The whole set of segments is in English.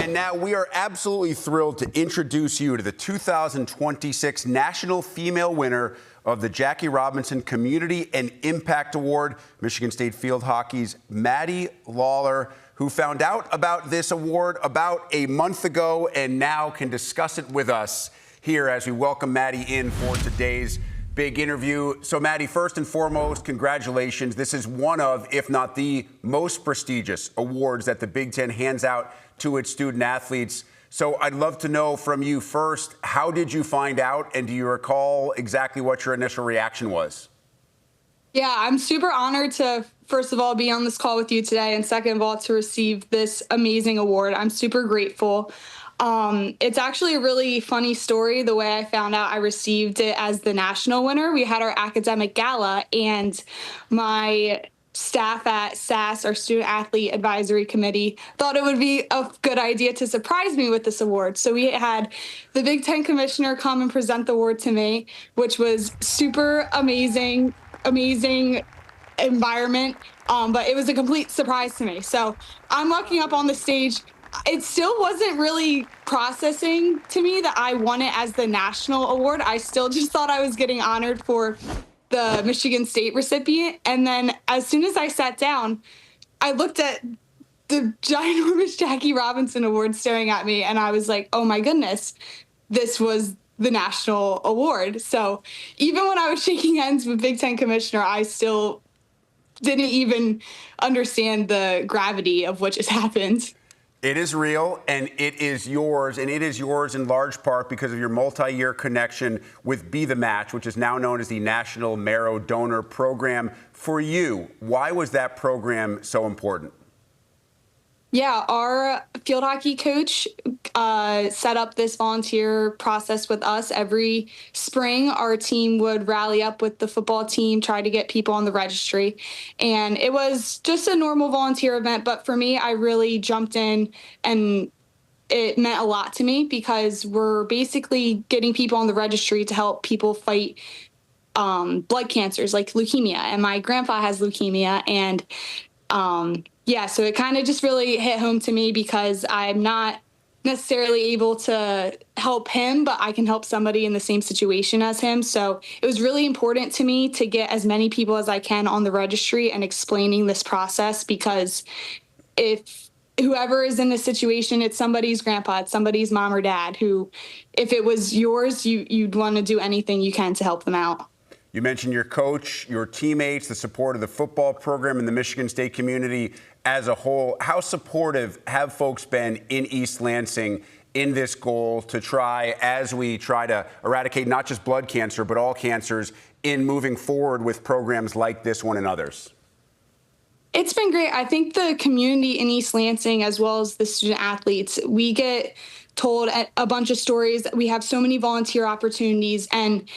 And now we are absolutely thrilled to introduce you to the 2026 National Female winner of the Jackie Robinson Community and Impact Award, Michigan State Field Hockey's Maddie Lawler, who found out about this award about a month ago and now can discuss it with us here as we welcome Maddie in for today's big interview. So, Maddie, first and foremost, congratulations. This is one of, if not the most prestigious awards that the Big Ten hands out to its student athletes. So I'd love to know from you first, how did you find out, and do you recall exactly what your initial reaction was? Yeah, I'm super honored to, first of all, be on this call with you today, and second of all, to receive this amazing award. I'm super grateful. It's actually a really funny story. The way I found out I received it as the national winner, we had our academic gala, and my staff at SAS, our Student Athlete Advisory Committee, thought it would be a good idea to surprise me with this award. So we had the Big Ten commissioner come and present the award to me, which was super amazing environment. But it was a complete surprise to me. So I'm walking up on the stage. It still wasn't really processing to me that I won it as the national award. I still just thought I was getting honored for the Michigan State recipient. And then as soon as I sat down, I looked at the ginormous Jackie Robinson award staring at me, and I was like, oh my goodness, this was the national award. So even when I was shaking hands with Big Ten commissioner, I still didn't even understand the gravity of what just happened. It is real, and it is yours in large part because of your multi-year connection with Be The Match, which is now known as the National Marrow Donor Program. For you, why was that program so important? Yeah, our field hockey coach set up this volunteer process with us. Every spring, our team would rally up with the football team, try to get people on the registry. And it was just a normal volunteer event. But for me, I really jumped in, and it meant a lot to me because we're basically getting people on the registry to help people fight blood cancers like leukemia. And my grandpa has leukemia, and yeah, so it kind of just really hit home to me because I'm not necessarily able to help him, but I can help somebody in the same situation as him. So it was really important to me to get as many people as I can on the registry and explaining this process, because if whoever is in this situation, it's somebody's grandpa, it's somebody's mom or dad who, if it was yours, you'd want to do anything you can to help them out. You mentioned your coach, your teammates, the support of the football program and the Michigan State community as a whole. How supportive have folks been in East Lansing in this goal to try, as we try to eradicate not just blood cancer, but all cancers, in moving forward with programs like this one and others? It's been great. I think the community in East Lansing, as well as the student athletes, we get told a bunch of stories. We have so many volunteer opportunities, and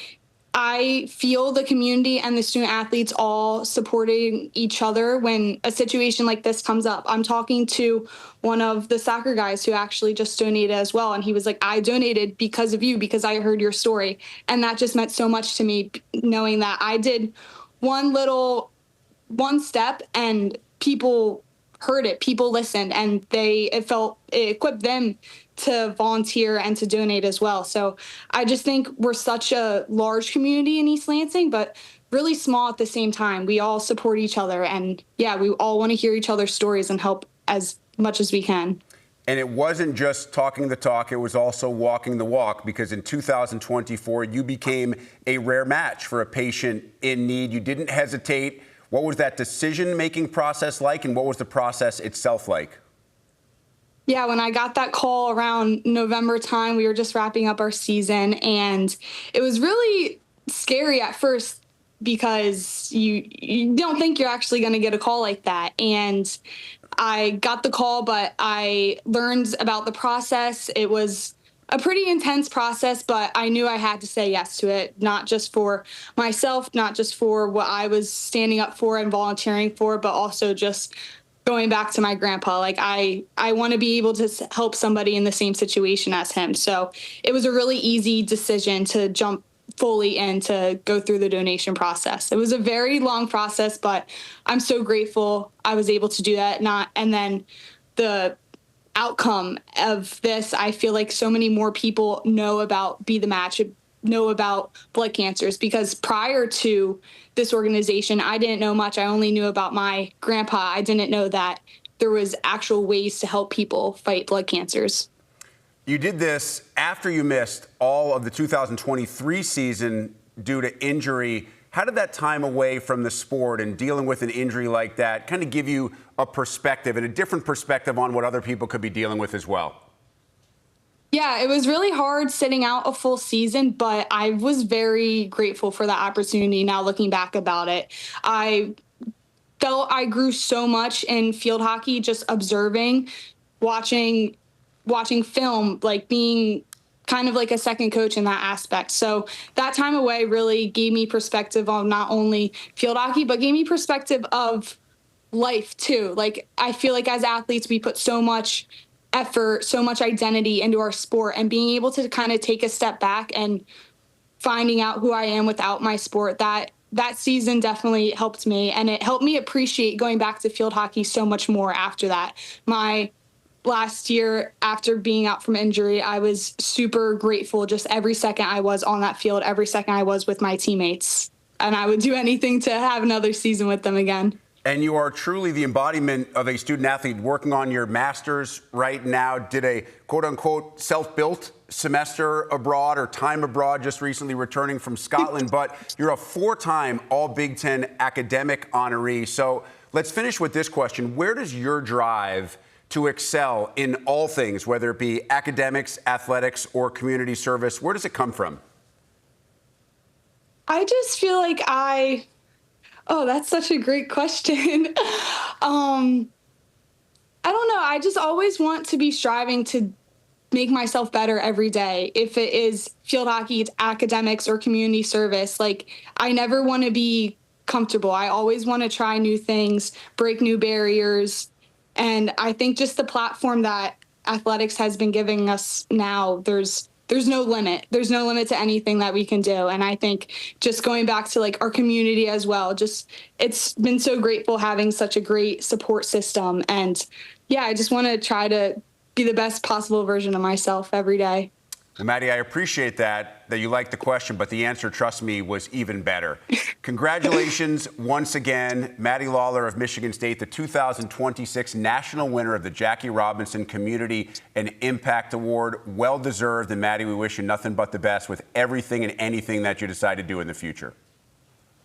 I feel the community and the student athletes all supporting each other when a situation like this comes up. I'm talking to one of the soccer guys who actually just donated as well. And he was like, I donated because of you, because I heard your story. And that just meant so much to me, knowing that I did one step and people heard it, people listened, and it equipped them to volunteer and to donate as well. So I just think we're such a large community in East Lansing, but really small at the same time. We all support each other, and yeah, we all want to hear each other's stories and help as much as we can. And it wasn't just talking the talk, it was also walking the walk, because in 2024, you became a rare match for a patient in need. You didn't hesitate. What was that decision-making process like, and what was the process itself like? Yeah, when I got that call around November time, we were just wrapping up our season, and it was really scary at first because you don't think you're actually going to get a call like that. And I got the call, but I learned about the process. It was a pretty intense process, but I knew I had to say yes to it, not just for myself, not just for what I was standing up for and volunteering for, but also just going back to my grandpa. Like I want to be able to help somebody in the same situation as him. So it was a really easy decision to jump fully in to go through the donation process. It was a very long process, but I'm so grateful I was able to do that. And then the outcome of this, I feel like so many more people know about Be the Match, know about blood cancers, because prior to this organization, I didn't know much. I only knew about my grandpa. I didn't know that there was actual ways to help people fight blood cancers. You did this after you missed all of the 2023 season due to injury. How did that time away from the sport and dealing with an injury like that kind of give you a perspective and a different perspective on what other people could be dealing with as well? Yeah, it was really hard sitting out a full season, but I was very grateful for that opportunity now looking back about it. I felt I grew so much in field hockey, just observing, watching film, like being kind of like a second coach in that aspect. So that time away really gave me perspective on not only field hockey, but gave me perspective of life too. Like, I feel like as athletes, we put so much effort, so much identity into our sport, and being able to kind of take a step back and finding out who I am without my sport, that season definitely helped me, and it helped me appreciate going back to field hockey so much more after that. My last year, after being out from injury, I was super grateful just every second I was on that field, every second I was with my teammates, and I would do anything to have another season with them again. And you are truly the embodiment of a student athlete working on your master's right now. Did a quote unquote self-built semester abroad or time abroad, just recently returning from Scotland. But you're a 4-time All Big Ten academic honoree. So let's finish with this question. Where does your drive to excel in all things, whether it be academics, athletics, or community service, where does it come from? I just feel like oh, that's such a great question. I don't know. I just always want to be striving to make myself better every day. If it is field hockey, it's academics or community service. Like, I never want to be comfortable. I always want to try new things, break new barriers. And I think just the platform that athletics has been giving us now, there's no limit. There's no limit to anything that we can do. And I think just going back to like our community as well, just it's been so grateful having such a great support system. And yeah, I just want to try to be the best possible version of myself every day. Well, Maddie, I appreciate that you liked the question, but the answer, trust me, was even better. Congratulations once again, Maddie Lawler of Michigan State, the 2026 national winner of the Jackie Robinson Community and Impact Award. Well-deserved. And Maddie, we wish you nothing but the best with everything and anything that you decide to do in the future.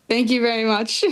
Thank you very much.